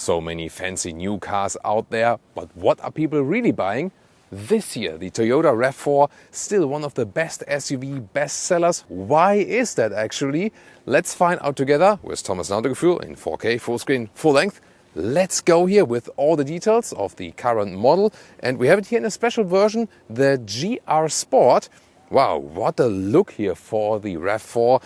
So many fancy new cars out there, but what are people really buying? This year, the Toyota RAV4, still one of the best SUV bestsellers. Why is that actually? Let's find out together with Tomass's in 4K, full screen, full length. Let's go here with all the details of the current model. And we have it here in a special version, the GRSport. Wow, what a look here for the RAV4.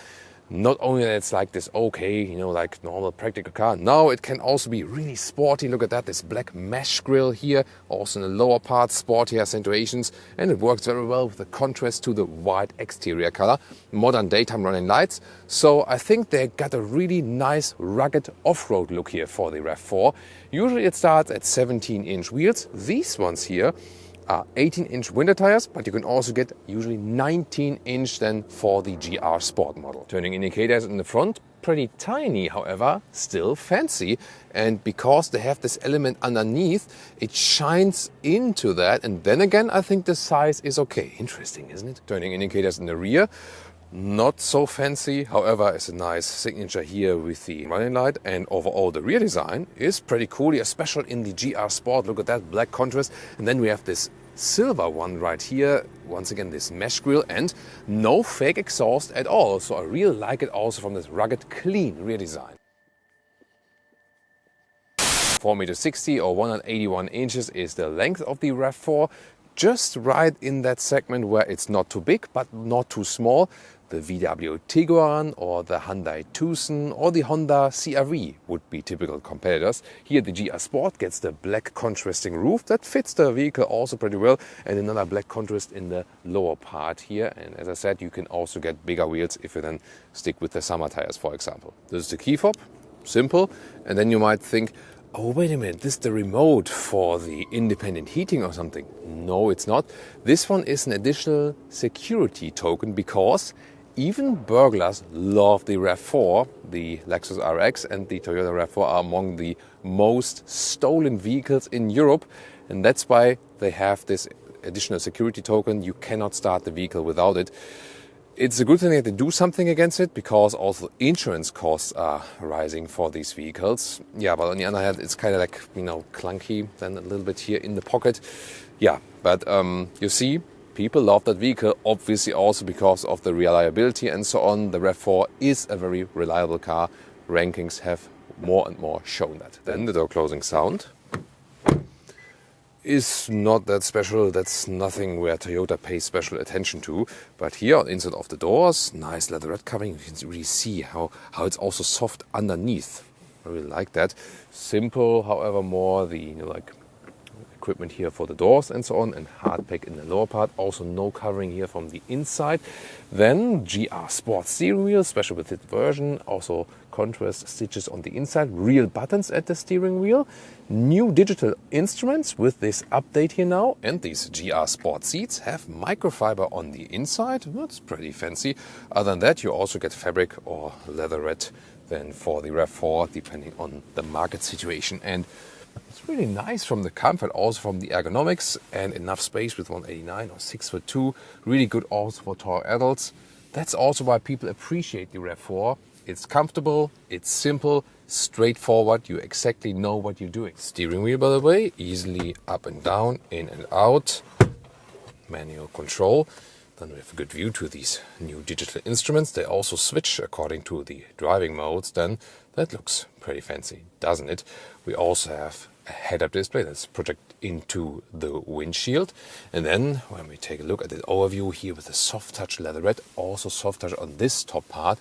Not only that it's like this okay, like normal practical car. No, it can also be really sporty. Look at that, this black mesh grille here. Also in the lower part, sporty accentuations. And it works very well with the contrast to the white exterior color. Modern daytime running lights. So I think they got a really nice rugged off-road look here for the RAV4. Usually it starts at 17-inch wheels. These ones here are 18-inch winter tires, but you can also get usually 19-inch then for the GRSport model. Turning indicators in the front, pretty tiny, however, still fancy. And because they have this element underneath, it shines into that. And then again, I think the size is okay. Interesting, isn't it? Turning indicators in the rear, not so fancy, however, it's a nice signature here with the running light. And overall, the rear design is pretty cool, especially in the GRSport. Look at that black contrast. And then we have this silver one right here. Once again, this mesh grille and no fake exhaust at all. So I really like it also from this rugged, clean rear design. 4.60 m or 181 inches is the length of the RAV4. Just right in that segment where it's not too big, but not too small. The VW Tiguan or the Hyundai Tucson or the Honda CR-V would be typical competitors. Here the GRSport gets the black contrasting roof that fits the vehicle also pretty well, and another black contrast in the lower part here. And as I said, you can also get bigger wheels if you then stick with the summer tires, for example. This is the key fob, simple. And then you might think, oh, wait a minute, this is the remote for the independent heating or something. No, it's not. This one is an additional security token because even burglars love the RAV4. The Lexus RX and the Toyota RAV4 are among the most stolen vehicles in Europe. And that's why they have this additional security token. You cannot start the vehicle without it. It's a good thing that they do something against it because also insurance costs are rising for these vehicles. Yeah, but on the other hand, it's kind of like, clunky then a little bit here in the pocket. Yeah, but you see, people love that vehicle, obviously also because of the reliability and so on. The RAV4 is a very reliable car. Rankings have more and more shown that. Then the door closing sound is not that special. That's nothing where Toyota pays special attention to. But here on inside of the doors, nice leatherette covering. You can really see how it's also soft underneath. I really like that. Simple, however, more the equipment here for the doors and so on, and hard pack in the lower part. Also no covering here from the inside. Then GRSport steering wheel, special with this version. Also contrast stitches on the inside, real buttons at the steering wheel. New digital instruments with this update here now. And these GRSport seats have microfiber on the inside. That's pretty fancy. Other than that, you also get fabric or leatherette then for the RAV4, depending on the market situation. And it's really nice from the comfort, also from the ergonomics, and enough space with 189 or 6'2". Really good also for tall adults. That's also why people appreciate the RAV4. It's comfortable, it's simple, straightforward. You exactly know what you're doing. Steering wheel, by the way, easily up and down, in and out. Manual control. Then we have a good view to these new digital instruments. They also switch according to the driving modes. Then that looks pretty fancy, doesn't it? We also have a head-up display that's projected into the windshield. And then when we take a look at the overview here with the soft touch leatherette, also soft touch on this top part.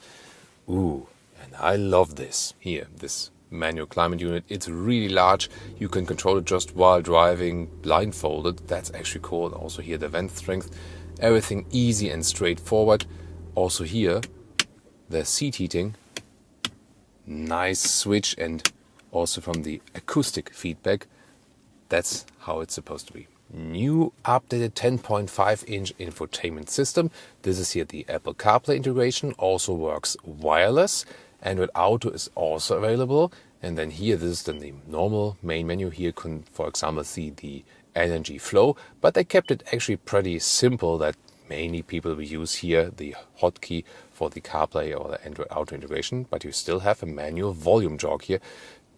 Ooh, and I love this here, this manual climate unit. It's really large. You can control it just while driving blindfolded. That's actually cool. Also here the vent strength. Everything easy and straightforward. Also here, the seat heating. Nice switch, and also from the acoustic feedback, that's how it's supposed to be. New updated 10.5-inch infotainment system. This is here the Apple CarPlay integration. Also works wireless. Android Auto is also available. And then here, this is then the normal main menu. Here you can, for example, see the energy flow, but they kept it actually pretty simple that mainly people will use here the hotkey for the CarPlay or the Android Auto integration, but you still have a manual volume jog here.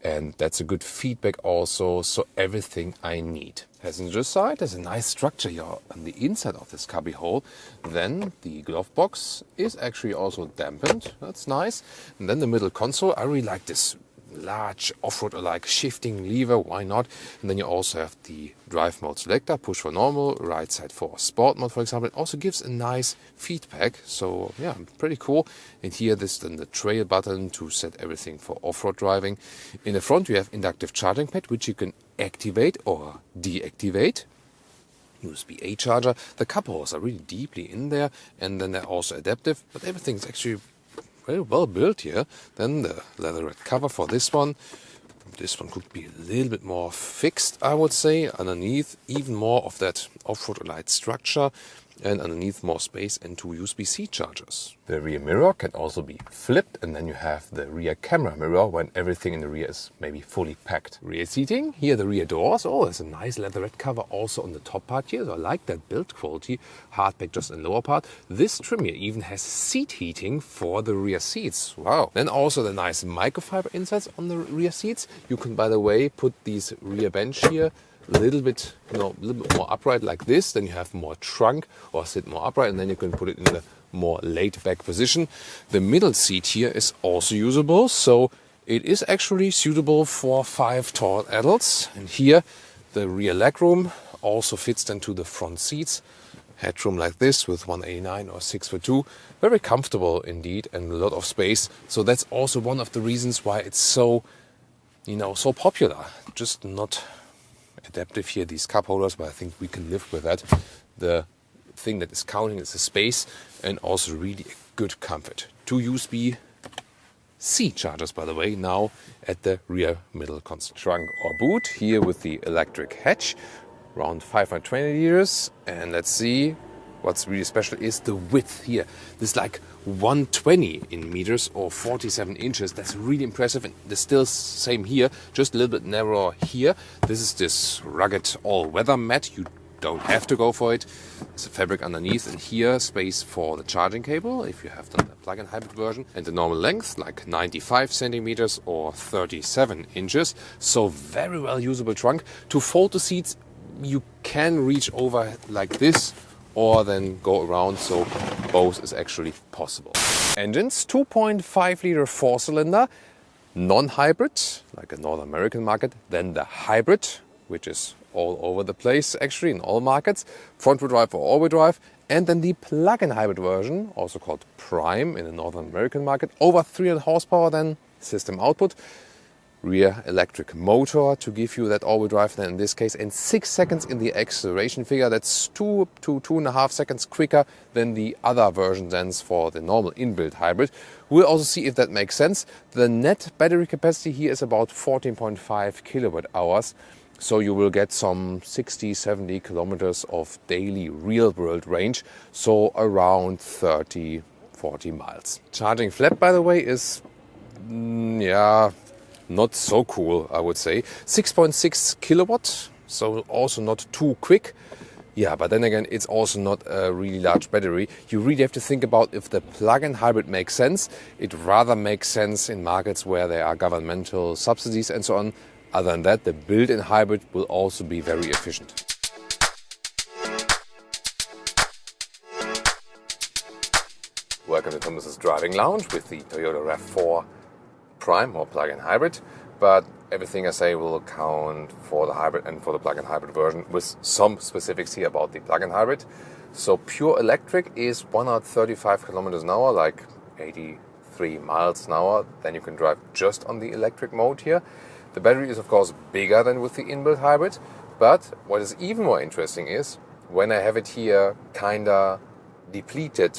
And that's a good feedback also, so everything I need. Passenger side, there's a nice structure here on the inside of this cubby hole. Then the glove box is actually also dampened. That's nice. And then the middle console, I really like this large off-road-alike shifting lever, why not? And then you also have the drive mode selector, push for normal, right side for sport mode, for example. It also gives a nice feedback, so yeah, pretty cool. And here this then the trail button to set everything for off-road driving. In the front you have inductive charging pad, which you can activate or deactivate. USB-A charger. The cup holes are really deeply in there, and then they're also adaptive, but everything's actually very well built here. Then the leatherette cover for this one. This one could be a little bit more fixed, I would say. Underneath, even more of that off-road light structure, and underneath more space and 2 USB-C chargers. The rear mirror can also be flipped, and then you have the rear camera mirror when everything in the rear is maybe fully packed. Rear seating, here the rear doors. Oh, there's a nice leatherette cover also on the top part here. So I like that build quality. Hardback just in the lower part. This trim here even has seat heating for the rear seats. Wow. Then also the nice microfiber insides on the rear seats. You can, by the way, put these rear bench here a little bit more upright like this, then you have more trunk, or sit more upright, and then you can put it in the more laid back position. The middle seat here is also usable, so it is actually suitable for 5 tall adults. And here the rear legroom also fits then to the front seats. Headroom like this with 189 or 6'2", very comfortable indeed, and a lot of space. So that's also one of the reasons why it's so, so popular. Just not adaptive here, these cup holders, but I think we can live with that. The thing that is counting is the space, and also really a good comfort. 2 USB-C chargers, by the way, now at the rear middle console. Trunk or boot, here with the electric hatch, around 520 liters. And let's see, what's really special is the width here. This is like 120 in meters or 47 inches. That's really impressive. And the still same here, just a little bit narrower here. This is this rugged all-weather mat. You don't have to go for it. There's a fabric underneath, and here space for the charging cable if you have the plug-in hybrid version. And the normal length, like 95 centimeters or 37 inches. So very well usable trunk. To fold the seats, you can reach over like this, or then go around, so both is actually possible. Engines, 2.5 liter 4-cylinder, non-hybrid, like a North American market, then the hybrid, which is all over the place actually in all markets, front-wheel drive or all-wheel drive, and then the plug-in hybrid version, also called Prime in the North American market, over 300 horsepower then system output. Rear electric motor to give you that all-wheel drive then in this case, and 6 seconds in the acceleration figure. That's 2 to 2.5 seconds quicker than the other version then for the normal inbuilt hybrid. We'll also see if that makes sense. The net battery capacity here is about 14.5 kilowatt hours. So you will get some 60-70 kilometers of daily real-world range, so around 30-40 miles. Charging flat, by the way, is not so cool, I would say. 6.6 kilowatt, so also not too quick. Yeah, but then again, it's also not a really large battery. You really have to think about if the plug-in hybrid makes sense. It rather makes sense in markets where there are governmental subsidies and so on. Other than that, the built-in hybrid will also be very efficient. Welcome to Thomas's Driving Lounge with the Toyota RAV4 Prime or plug-in hybrid, but everything I say will count for the hybrid and for the plug-in hybrid version, with some specifics here about the plug-in hybrid. So pure electric is 135 kilometers an hour, like 83 miles an hour. Then you can drive just on the electric mode here. The battery is of course bigger than with the inbuilt hybrid, but what is even more interesting is when I have it here kinda depleted,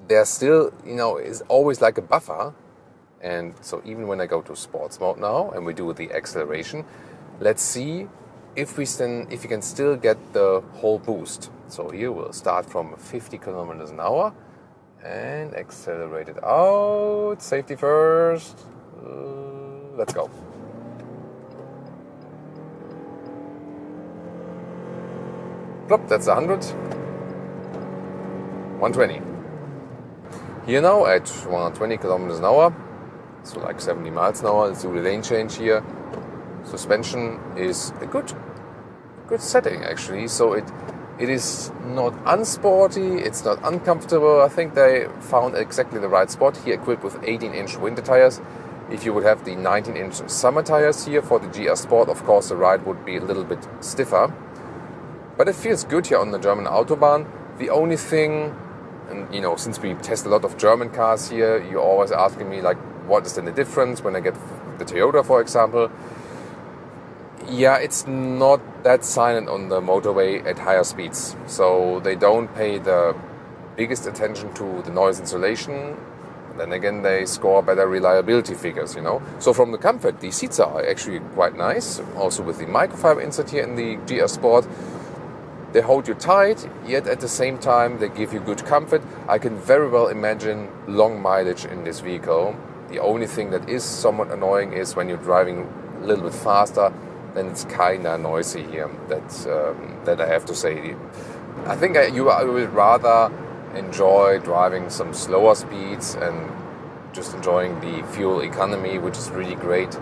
there still, is always like a buffer. And so even when I go to sports mode now and we do the acceleration, let's see if we can still get the whole boost. So here we'll start from 50 kilometers an hour and accelerate it out. Safety first. Let's go. Plop, that's 100. 120. Here now at 120 kilometers an hour. so like 70 miles an hour. Let's do the lane change here. Suspension is a good setting actually. So it is not unsporty, it's not uncomfortable. I think they found exactly the right spot here, equipped with 18-inch winter tires. If you would have the 19-inch summer tires here for the GRSport, of course the ride would be a little bit stiffer. But it feels good here on the German Autobahn. The only thing, and you know, since we test a lot of German cars here, you're always asking me like, what is then the difference when I get the Toyota, for example? Yeah, it's not that silent on the motorway at higher speeds. So they don't pay the biggest attention to the noise insulation. Then again, they score better reliability figures, you know. So from the comfort, the seats are actually quite nice. Also with the microfiber insert here in the GRSport. They hold you tight, yet at the same time they give you good comfort. I can very well imagine long mileage in this vehicle. The only thing that is somewhat annoying is when you're driving a little bit faster, then it's kinda noisy here. That I have to say. I think I would rather enjoy driving some slower speeds and just enjoying the fuel economy, which is really great,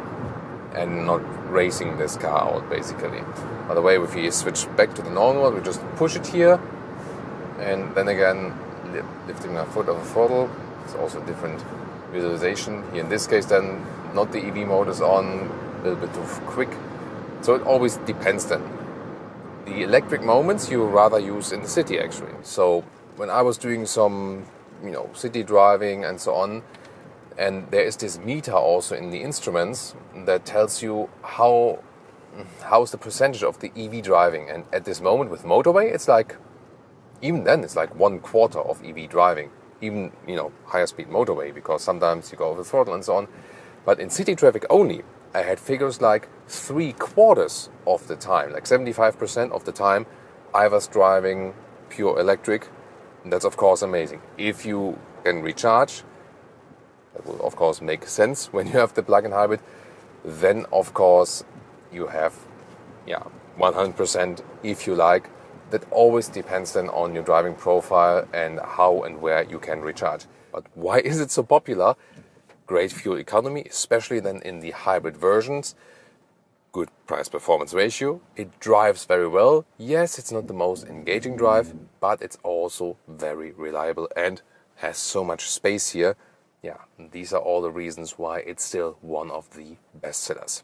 and not racing this car out basically. By the way, if we switch back to the normal, we just push it here, and then again lifting my foot off the throttle. It's also a different visualization. Here in this case then not the EV mode is on, a little bit too quick. So it always depends then. The electric moments you rather use in the city actually. So when I was doing some, city driving and so on, and there is this meter also in the instruments that tells you how's the percentage of the EV driving. And at this moment with motorway, it's like, even then it's like 1/4 of EV driving. Even, higher speed motorway, because sometimes you go over the throttle and so on. But in city traffic only, I had figures like 3/4 of the time, like 75% of the time, I was driving pure electric. And that's of course amazing. If you can recharge, that will of course make sense when you have the plug-in hybrid, then of course you have 100% if you like. That always depends then on your driving profile and how and where you can recharge. But why is it so popular? Great fuel economy, especially then in the hybrid versions. Good price-performance ratio. It drives very well. Yes, it's not the most engaging drive, but it's also very reliable and has so much space here. Yeah, these are all the reasons why it's still one of the best sellers.